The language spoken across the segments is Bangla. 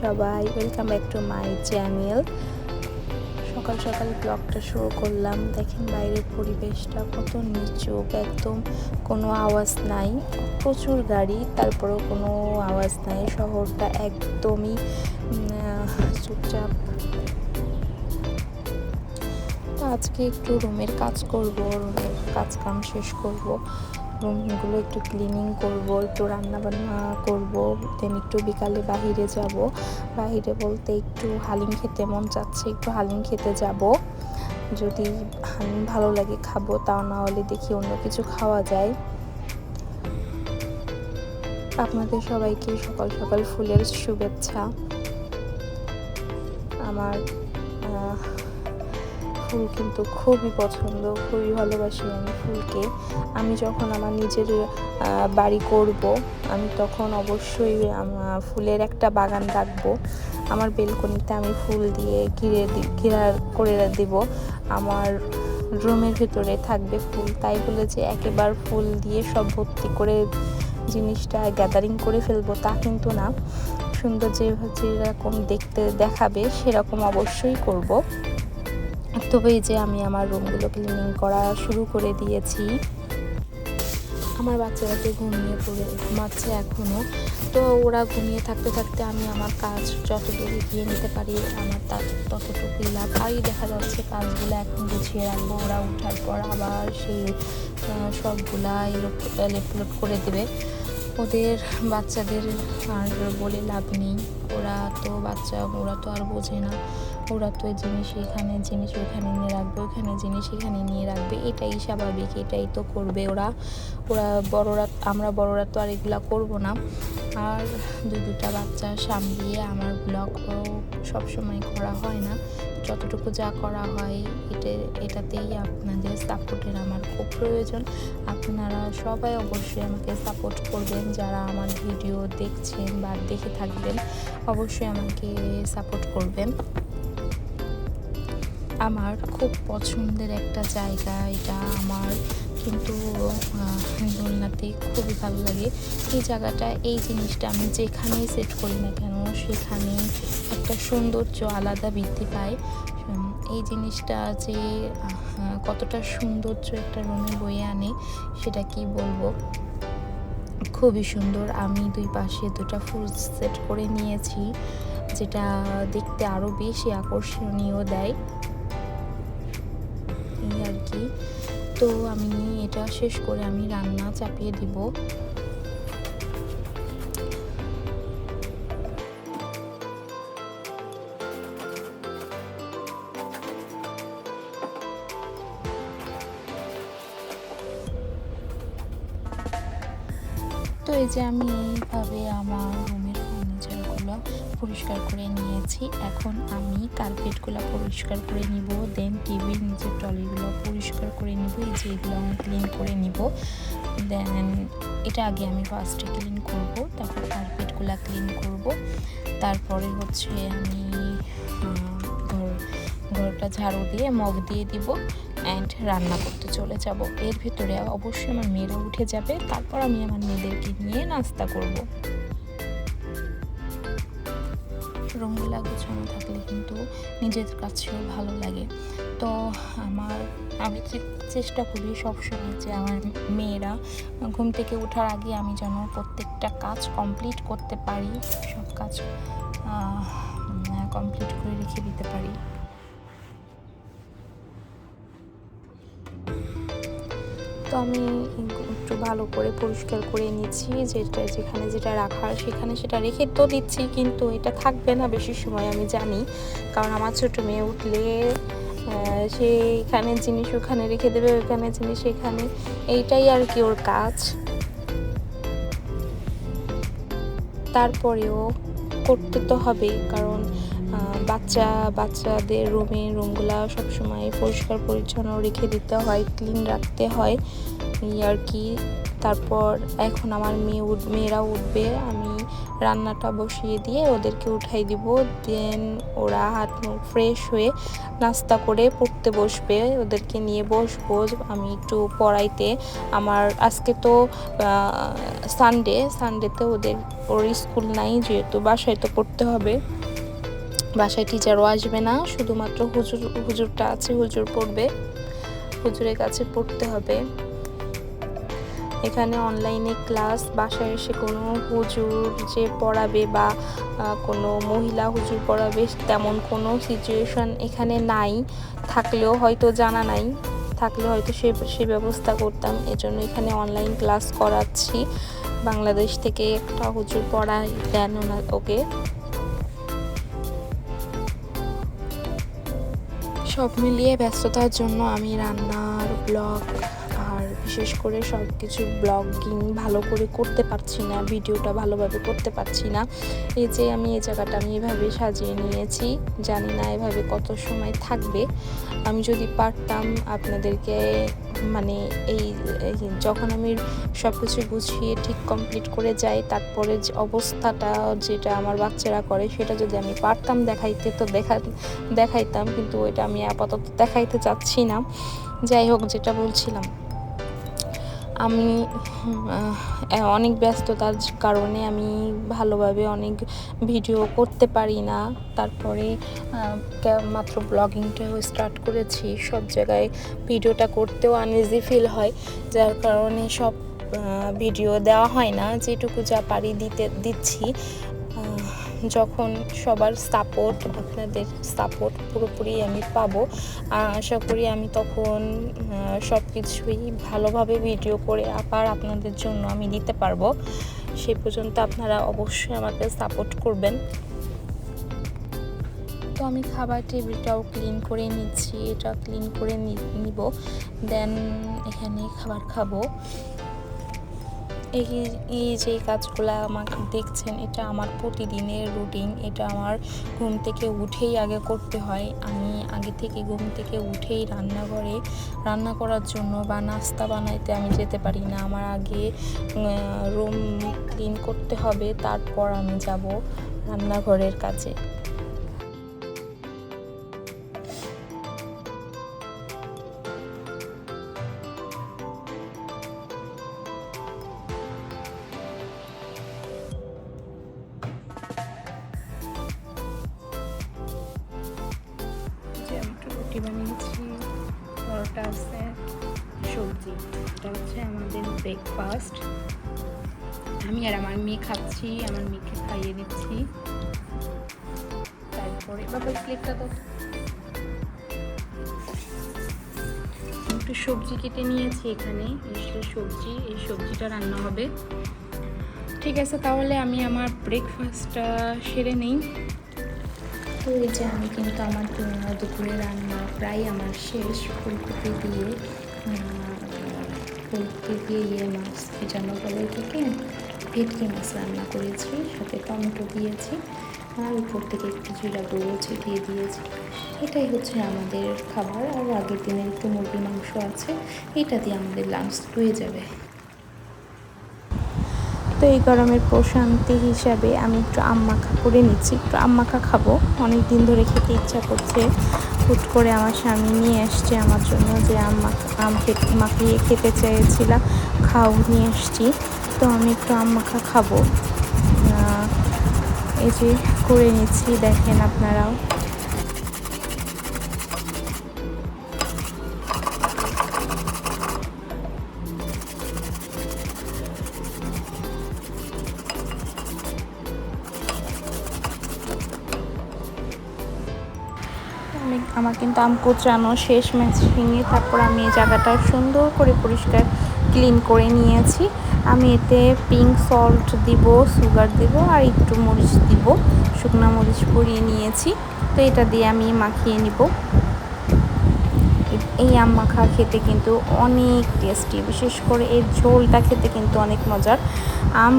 সবাই, welcome back to my channel. সকাল সকাল ব্লগটা শুরু করলাম। দেখেন বাইরের পরিবেশটা কত নিচুপ, একদম কোনো আওয়াজ নাই, প্রচুর গাড়ি, তারপরেও কোনো আওয়াজ নাই। শহরটা একদমই চুপচাপ। তো আজকে একটু রুমের কাজ করব, রুমের কাম শেষ করব, রুমগুলো একটু ক্লিনিং করব, একটু রান্না বান্না করব, দেন একটু বিকালে বাহিরে যাব। বাহিরে বলতে একটু হালিম খেতে মন চাচ্ছে, একটু হালিম খেতে যাব। যদি হালিম ভালো লাগে খাবো, তাও না হলে দেখি অন্য কিছু খাওয়া যায়। আপনাদের সবাইকে সকাল সকাল ফুলের শুভেচ্ছা। আমার ফুল কিন্তু খুবই পছন্দ, খুবই ভালোবাসি আমি ফুলকে। আমি যখন আমার নিজের বাড়ি করব, আমি তখন অবশ্যই ফুলের একটা বাগান রাখবো। আমার বেলকনিতে আমি ফুল দিয়ে ঘেরা করে দিব। আমার রুমের ভিতরে থাকবে ফুল, তাই বলে যে একেবারে ফুল দিয়ে সব ভর্তি করে জিনিসটা গ্যাদারিং করে ফেলবো তা কিন্তু না। সুন্দর যেরকম দেখতে দেখাবে সেরকম অবশ্যই করব। তবে এই যে আমি আমার রুমগুলো ক্লিনিং করা শুরু করে দিয়েছি। আমার বাচ্চারাকে ঘুমিয়ে পড়ে ঘুমাচ্ছে এখনও। তো ওরা ঘুমিয়ে থাকতে থাকতে আমি আমার কাজ যতদূর এগিয়ে নিতে পারি আমার ততটুকুই লাভ। আরই দেখা যাচ্ছে কাজগুলো এখন গুছিয়ে রাখবো, ওরা ওঠার পর আবার সেই সবগুলা এলোট করে দেবে। ওদের বাচ্চাদের আর বলে লাভ নেই, ওরা তো বাচ্চা, ওরা তো আর বোঝে না। ওরা তো জিনিস এখানে, জিনিস ওখানে নিয়ে রাখবে, ওখানে জিনিস এখানে নিয়ে রাখবে, এটাই স্বাভাবিক, এটাই তো করবে ওরা। আমরা বড়রা তো আর এগুলা করবো না। আর দুটা বাচ্চা সামলিয়ে আমার ব্লগ সবসময় করা হয় না, যতটুকু যা করা হয় এটাতেই আপনাদের সাপোর্টের আমার খুব প্রয়োজন। আপনারা সবাই অবশ্যই আমাকে সাপোর্ট করবেন, যারা আমার ভিডিও দেখছেন বা দেখে থাকবেন অবশ্যই আমাকে সাপোর্ট করবেন। আমার খুব পছন্দের একটা জায়গা এটা, আমার কিন্তু দোলনাতে খুবই ভালো লাগে এই জায়গাটা। এই জিনিসটা আমি যেখানেই সেট করি না কেন সেখানে একটা সৌন্দর্য আলাদা বৃদ্ধি পায়। এই জিনিসটা যে কতটা সৌন্দর্য একটা রুমে বয়ে আনে সেটা কি বলবো, খুবই সুন্দর। আমি দুই পাশে দুটা ফুল সেট করে নিয়েছি, যেটা দেখতে আরও বেশি আকর্ষণীয় দেয় এই আর কি। তো আমি এটা শেষ করে আমি রান্না চাপিয়ে দিব। তো এই যে আমি এইভাবে আমার রুমের ফার্নিচারগুলো পরিষ্কার করে নিয়েছি। এখন আমি কার্পেটগুলো পরিষ্কার করে নিব, দেন টিভির নিচের টলিগুলো পরিষ্কার করে নিব। এই যে এগুলো আমি ক্লিন করে নিব। দেন এটা আগে আমি ফার্স্টে ক্লিন করব, তারপর কার্পেটগুলো ক্লিন করব, তারপরে হচ্ছে আমি ঘরটা ঝাড়ু দিয়ে মগ দিয়ে দিব অ্যান্ড রান্না করতে চলে যাব। এর ভিতরে অবশ্যই আমার মেয়েরা উঠে যাবে, তারপর আমি আমার মেয়েদেরকে নিয়ে নাস্তা করব। রুমগুলা গোছানো থাকলে কিন্তু নিজের কাছেও ভালো লাগে। তো আমি চেষ্টা করি সবসময় যে আমার মেয়েরা ঘুম থেকে ওঠার আগে আমি যেন প্রত্যেকটা কাজ কমপ্লিট করতে পারি, সব কাজ কমপ্লিট করে রেখে দিতে পারি। তো আমি একটু ভালো করে পরিষ্কার করে নিচ্ছি, যেখানে যেটা রাখার সেখানে সেটা রেখে তো দিচ্ছি, কিন্তু এটা থাকবে না বেশি সময় আমি জানি, কারণ আমার ছোটো মেয়ে উঠলে সে এখানে জিনিস ওখানে রেখে দেবে, ওখানে জিনিস এখানে, এইটাই আর কি ওর কাজ। তারপরেও করতে তো হবে, কারণ বাচ্চাদের রুমগুলা সবসময় পরিষ্কার পরিচ্ছন্ন রেখে দিতে হয়, ক্লিন রাখতে হয় এই আর কি। তারপর এখন আমার মেয়েরা উঠবে, আমি রান্নাটা বসিয়ে দিয়ে ওদেরকে উঠাই দিব। দেন ওরা হাত মুখ ফ্রেশ হয়ে নাস্তা করে পড়তে বসবে, ওদেরকে নিয়ে বসবো আমি একটু পড়াইতে। আমার আজকে তো সানডেতে ওর স্কুল নাই, যেহেতু বাসায় তো পড়তে হবে, বাসায় টিচারও আসবে না, শুধুমাত্র হুজুরটা আছে, হুজুর পড়বে, হুজুরের কাছে পড়তে হবে। এখানে অনলাইনে ক্লাস, বাসায় এসে কোনো হুজুর যে পড়াবে বা কোনো মহিলা হুজুর পড়াবে তেমন কোনো সিচুয়েশন এখানে নাই, থাকলেও হয়তো জানা নাই, থাকলে হয়তো সে ব্যবস্থা করতাম। এজন্য এখানে অনলাইন ক্লাস করাচ্ছি। বাংলাদেশ থেকে একটা হুজুর পড়ায় দেন ওকে। সব মিলিয়ে ব্যস্ততার জন্য আমি রান্নার ব্লগ আর বিশেষ করে সব কিছু ব্লগিং ভালো করে করতে পারছি না, ভিডিওটা ভালোভাবে করতে পারছি না। এই যে আমি এই জায়গাটা আমি এভাবে সাজিয়ে নিয়েছি, জানি না এভাবে কত সময় থাকবে। আমি যদি পারতাম আপনাদেরকে মানে এই যখন আমি সব কিছু গুছিয়ে ঠিক কমপ্লিট করে যাই, তারপরে যে অবস্থাটা যেটা আমার বাচ্চারা করে সেটা যদি আমি পারতাম দেখাইতে তো দেখাইতাম, কিন্তু এটা আমি আপাতত দেখাইতে চাচ্ছি না। যাই হোক, যেটা বলছিলাম, আমি অনেক ব্যস্ততার কারণে আমি ভালোভাবে অনেক ভিডিও করতে পারি না। তারপরে মাত্র ব্লগিংটাও স্টার্ট করেছি, সব জায়গায় ভিডিওটা করতেও আনইজি ফিল হয়, যার কারণে সব ভিডিও দেওয়া হয় না, যেটুকু যা পারি দিচ্ছি। যখন সবার সাপোর্ট, আপনাদের সাপোর্ট পুরোপুরি আমি পাবো, আশা করি আমি তখন সব কিছুই ভালোভাবে ভিডিও করে আবার আপনাদের জন্য আমি দিতে পারবো। সেই পর্যন্ত আপনারা অবশ্যই আমাকে সাপোর্ট করবেন। তো আমি খাবার টেবিলটাও ক্লিন করে নিচ্ছি, এটা ক্লিন করে নিব, দেন এখানে খাবার খাবো। এই যে কাজগুলো আমাকে দেখছেন, এটা আমার প্রতিদিনের রুটিন, এটা আমার ঘুম থেকে উঠেই আগে করতে হয়। আমি আগে থেকে ঘুম থেকে উঠেই রান্নাঘরে রান্না করার জন্য বা নাস্তা বানাইতে আমি যেতে পারি না। আমার আগে রুম ক্লিন করতে হবে, তারপর আমি যাব রান্নাঘরের কাজে। রুটি বানিয়েছি, পরোটা আছে, সবজি, এটা হচ্ছে আমাদের ব্রেকফাস্ট। আমি আর আমার মেয়ে খাচ্ছি, আমার মেয়েকে খাইয়ে দিচ্ছি। তারপরে বাবা প্লেটটা তো একটু সবজি কেটে নিয়েছি, এখানে সবজি, এই সবজিটা রান্না হবে। ঠিক আছে, তাহলে আমি আমার ব্রেকফাস্টটা সেরে নিই। তো এই যে আমি কিন্তু আমার দুপুরে রান্না প্রায় আমার শেষ। ফুলকপি দিয়ে ইয়ে মাছ যেন বলে থেকে ভেটকি মাছ রান্না করেছি, সাথে টমেটো দিয়েছি, আর উপর থেকে একটু জিরা গুঁড়ো ছিটিয়ে দিয়েছি। এটাই হচ্ছে আমাদের খাবার। আর আগের দিনের একটু মুরগির মাংস আছে, এটা দিয়ে আমাদের লাঞ্চ হয়ে যাবে। তো এই গরমের প্রশান্তি হিসাবে আমি একটু আম মাখা করে নিচ্ছি, একটু আম মাখা খাবো, অনেক দিন ধরে খেতে ইচ্ছা করছে। হুট করে আমার স্বামী নিয়ে এসছে আমার জন্য, যে আম মাখিয়ে খেতে চেয়েছিলাম, খাও নিয়ে এসছি, তো আমি একটু আম মাখা খাবো। এই যে করে নিচ্ছি, দেখেন আপনারাও। আমার কিন্তু আম কুচানো শেষ ম্যাচিংয়ে, তারপর আমি এই জায়গাটা সুন্দর করে পরিষ্কার ক্লিন করে নিয়েছি। আমি এতে পিঙ্ক সল্ট দিব, সুগার দিব, আর একটু মরিচ দিব, শুকনো মরিচ পরিয়ে নিয়েছি। তো এটা দিয়ে আমি মাখিয়ে নিব। এই আম মাখা খেতে কিন্তু অনেক টেস্টি, বিশেষ করে এর ঝোলটা খেতে কিন্তু অনেক মজার। আম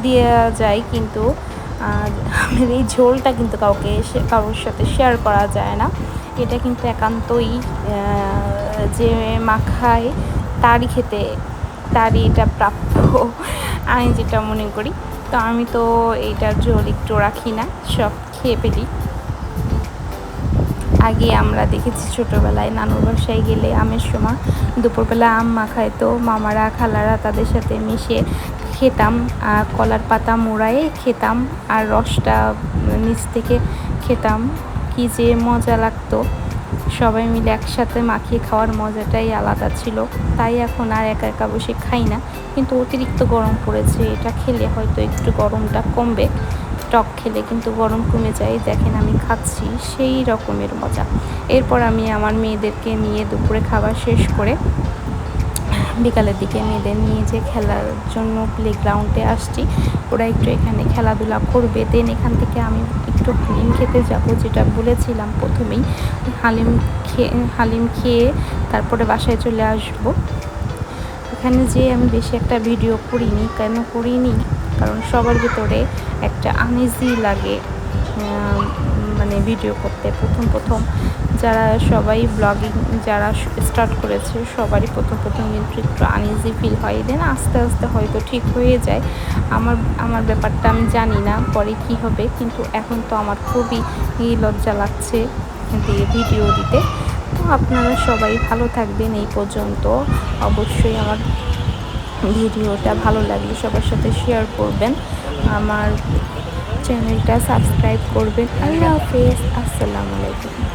দেওয়া যায়, কিন্তু আমের এই ঝোলটা কিন্তু কারোর সাথে শেয়ার করা যায় না। এটা কিন্তু একান্তই যে মাখায় তারই এটা প্রাপ্য। আমি যেটা মনে করি। তো আমি তো এইটার ঝোল একটু রাখি না, সব খেয়ে ফেলি। আগে আমরা দেখেছি ছোটোবেলায় নানুর বাসায় গেলে আমের সময় দুপুরবেলা আম মাখাইতো মামারা খালারা, তাদের সাথে মিশে খেতাম। কলার পাতা মোড়ায়ে খেতাম আর রসটা নিচ থেকে খেতাম, কি যে মজা লাগতো। সবাই মিলে একসাথে মাখিয়ে খাওয়ার মজাটাই আলাদা ছিল। তাই এখন আর একা একা বসে খাই না, কিন্তু অতিরিক্ত গরম পড়েছে, এটা খেলে হয়তো একটু গরমটা কমবে। টক খেলে কিন্তু গরম কমে যায়। দেখেন আমি খাচ্ছি, সেই রকমের মজা। এরপর আমি আমার মেয়েদেরকে নিয়ে দুপুরে খাবার শেষ করে বিকালের দিকে মেয়েদের নিয়ে যে খেলার জন্য প্লেগ্রাউন্ডে আসছি, ওরা একটু এখানে খেলাধুলা করবে। দেন এখান থেকে আমি একটু হালিম খেতে যাব, যেটা বলেছিলাম প্রথমেই। হালিম খেয়ে তারপরে বাসায় চলে আসব। এখানে যে আমি বেশি একটা ভিডিও করিনি, কেন করিনি, কারণ সবার ভিতরে একটা আনইজি লাগে মানে ভিডিও করতে। প্রথম যারা সবাই ব্লগিং যারা স্টার্ট করেছে সবারই প্রথম কিন্তু একটু আনইজি ফিল হয়, দেন আস্তে আস্তে হয়তো ঠিক হয়ে যায়। আমার ব্যাপারটা আমি জানি না পরে কি হবে, কিন্তু এখন তো আমার খুবই লজ্জা লাগছে দিয়ে ভিডিও দিতে। তো আপনারা সবাই ভালো থাকবেন। এই পর্যন্ত অবশ্যই আমার ভিডিওটা ভালো লাগলে সবার সাথে শেয়ার করবেন, আমার চ্যানেলটা সাবস্ক্রাইব করবেন। আল্লাহ হাফেজ, আসসালামু আলাইকুম।